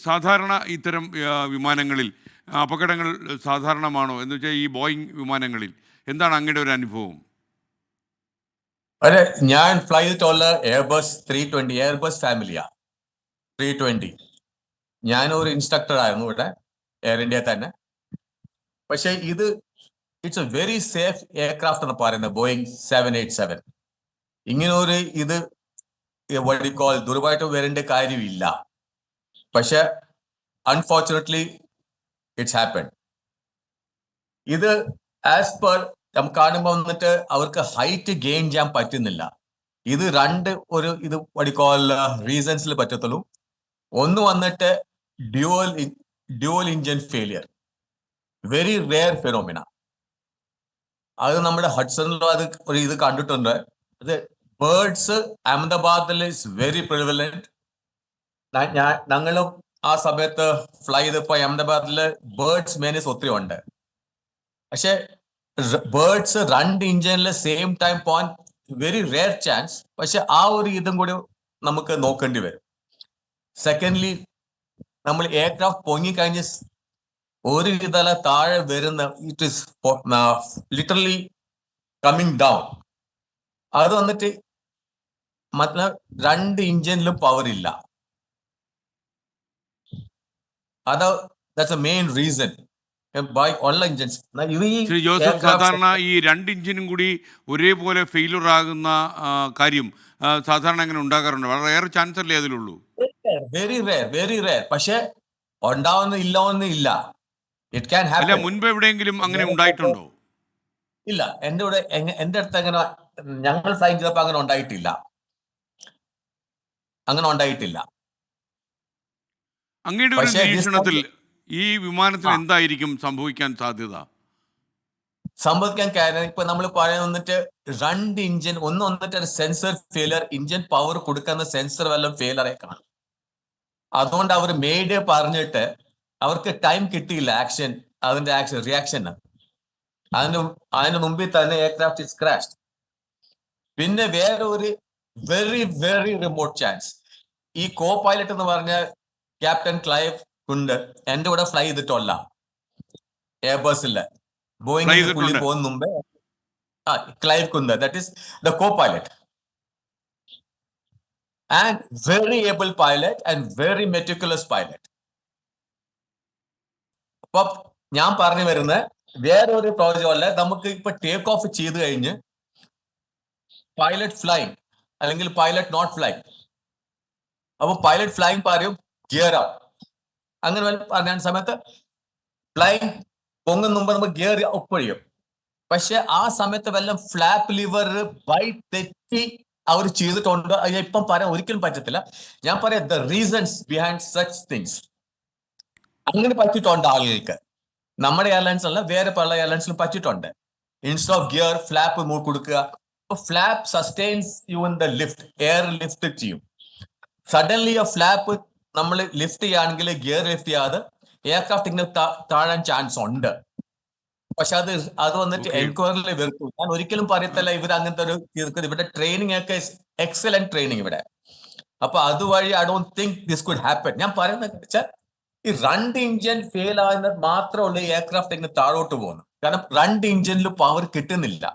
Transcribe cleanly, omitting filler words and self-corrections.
സാധാരണ ഇത്തരം വിമാനങ്ങളിൽ അപകടങ്ങൾ സാധാരണമാണോ എന്ന് വെച്ചാൽ ഈ ബോയിങ് വിമാനങ്ങളിൽ എന്താണ് അങ്ങയുടെ ഒരു അനുഭവം? അതെ, ഞാൻ ഫ്ലൈ ചെയ്തിട്ടുള്ള എയർബസ് 320 എയർബസ് ഫാമിലിയാ 320. ഞാനൊരു ഇൻസ്ട്രക്ടർ ആയിരുന്നു ഇവിടെ എയർ ഇന്ത്യ തന്നെ. പക്ഷെ ഇത് it's A very safe aircraft എന്ന് പറയുന്നത് ബോയിങ് 787. ഇങ്ങനെ ഒരു ഇത് വഴിക്കോൾ ദുർബലമായിട്ട് വരേണ്ട കാര്യമില്ല. പക്ഷെ അൺഫോർച്ചുനേറ്റ്ലി ഇറ്റ്സ് ഹാപ്പൻ. ഇത് ആസ് പെർ നമുക്ക് കാണുമ്പോൾ വന്നിട്ട് അവർക്ക് ഹൈറ്റ് ഗെയിൻ ചെയ്യാൻ പറ്റുന്നില്ല. ഇത് ഇത് വടിക്കോൾ റീസൺസിൽ പറ്റത്തുള്ളൂ. ഒന്ന് വന്നിട്ട് dual engine failure, very rare phenomena. അത് നമ്മുടെ ഹഡ്സണിലും അത് ഒരു ഇത് കണ്ടിട്ടുണ്ട്. അത് ബേർഡ്സ് അഹമ്മദാബാദിൽ ഇസ് വെരി പ്രിവലന്റ്. ഞങ്ങളും ആ സമയത്ത് ഫ്ലൈ ചെയ്തപ്പോ അഹമ്മദാബാദില് ബേർഡ്സ് മേനസ് ഒത്തിരി ഉണ്ട്. പക്ഷെ ബേർഡ്സ് ഇഞ്ചനിൽ സെയിം ടൈം പോകാൻ വെരി റെയർ ചാൻസ്. പക്ഷെ ആ ഒരു ഇതും കൂടി നമുക്ക് നോക്കേണ്ടി വരും. സെക്കൻഡ്ലി, നമ്മൾ എയർക്രാഫ്റ്റ് പൊങ്ങിക്കഴിഞ്ഞ് ഒരു ഇതല താഴെ വരുന്ന it is literally coming down. അത് വന്നിട്ട് രണ്ട് ഇഞ്ചനിലും പവർ ഇല്ല. that's the main reason by all engines. Shri Joseph, സാധാരണ ഈ രണ്ട് ഇഞ്ചിനും കൂടി ഒരേപോലെ ഫെയിലൂർ ആകുന്ന കാര്യം സാധാരണ അങ്ങനെ ഉണ്ടാകാറുണ്ട്? വളരെ ഏറെ ചാൻസ് അല്ലേ അതിലുള്ളൂ? Very rare. പക്ഷെ ഉണ്ടാവുന്നില്ല. It can happen. അല്ല, മുൻപ് എവിടെയെങ്കിലും അങ്ങനെ ഉണ്ടായിട്ടുണ്ടോ? ഇല്ല, എന്റെ അടുത്ത് അങ്ങനെ ഞങ്ങൾ ഫ്ലൈ ചെയ്തപ്പോ അങ്ങനെ ഉണ്ടായിട്ടില്ല. അങ്ങയുടെ ഒരു നിരീക്ഷണത്തിൽ ഈ വിമാനത്തിൽ എന്തായിരിക്കും സംഭവിക്കാൻ സാധ്യത? കാരണം ഇപ്പൊ നമ്മൾ പറയുന്നിട്ട് രണ്ട് ഇഞ്ചിൻ വന്നിട്ട് ഒരു സെൻസർ ഫെയിലർ, ഇഞ്ചിൻ പവർ കൊടുക്കുന്ന സെൻസർ വല്ലതും ഫെയിലറെ കാണും. അതുകൊണ്ട് അവർ മെയ്ഡേ പറഞ്ഞിട്ട് അവർക്ക് ടൈം കിട്ടിയില്ല അതിന്റെ റിയാക്ഷൻ. അതിന് മുമ്പിൽ തന്നെ എയർക്രാഫ്റ്റ് ഇസ് ക്രാഷ്ഡ്. പിന്നെ വേറെ ഒരു വെരി വെരി റിമോട്ട് ചാൻസ്, ഈ കോ പൈലറ്റ് എന്ന് പറഞ്ഞ ക്യാപ്റ്റൻ ക്ലൈവ് കുണ്ട് എന്റെ കൂടെ ഫ്ലൈ ചെയ്തിട്ടുള്ള എയർബസില് ബോയിങ് പുള്ളി പോകുന്ന മുമ്പേ Clive Kunder, that is the co pilot and very able pilot and very meticulous pilot. അപ്പൊ ഞാൻ പറഞ്ഞു വരുന്നത് വേറെ ഒരു പ്രോജക്റ്റ് നമുക്ക് ഇപ്പൊ ടേക്ക് ഓഫ് ചെയ്ത് കഴിഞ്ഞ് പൈലറ്റ് ഫ്ലൈങ് അല്ലെങ്കിൽ പൈലറ്റ് നോട്ട് ഫ്ലൈങ്. അപ്പൊ പൈലറ്റ് ഫ്ലൈങ് പറയും ഗിയർ അപ്പ്, അങ്ങനെ പറഞ്ഞ സമയത്ത് ഫ്ലൈങ് പൊങ്ങുന്ന മുമ്പ് നമുക്ക് ഗിയർ അപ്പ് ചെയ്യും. പക്ഷെ ആ സമയത്ത് വല്ല ഫ്ലാപ്പ് ലിവർ ബൈ തെറ്റി അവർ ചെയ്തിട്ടുണ്ട്. ഇപ്പം പറയാൻ ഒരിക്കലും പറ്റത്തില്ല. ഞാൻ പറയാം the reasons behind such things. അങ്ങനെ പറ്റിയിട്ടുണ്ട് ആളുകൾക്ക്. നമ്മുടെ എയർലൈൻസ് അല്ല, വേറെ പല എയർലൈൻസിലും പറ്റിയിട്ടുണ്ട്. ഇൻസ്റ്റെഡ് ഓഫ് ഗിയർ ഫ്ലാപ്പ് കൊടുക്കുക. Flap sustains you in the lift, air lift ചെയ്യും. സഡൻലി ആ ഫ്ലാപ്പ് നമ്മൾ ലിഫ്റ്റ് ചെയ്യുകയാണെങ്കിൽ ഗിയർ ലിഫ്റ്റ് ചെയ്യാതെ എയർക്രാഫ്റ്റ് ഇങ്ങനെ താഴാൻ ചാൻസ് ഉണ്ട്. പക്ഷെ അത് വന്നിട്ട് എൻക്വയറിൽ വെറുക്കും. ഞാൻ ഒരിക്കലും പറയത്തില്ല ഇവർ അങ്ങനത്തെ ഒരു ഇവിടെ ട്രെയിനിങ് ഒക്കെ എക്സലന്റ് ട്രെയിനിങ് ഇവിടെ. അപ്പൊ അതുവഴി I don't think this could happen. ഞാൻ പറയുന്നത് വെച്ചാൽ ഈ രണ്ട് ഇഞ്ചിൻ ഫെയിൽ ആകുന്നത് മാത്രമുള്ള എയർക്രാഫ്റ്റ് ഇങ്ങനെ താഴോട്ട് പോകുന്നു. കാരണം രണ്ട് ഇഞ്ചിനിൽ പവർ കിട്ടുന്നില്ല.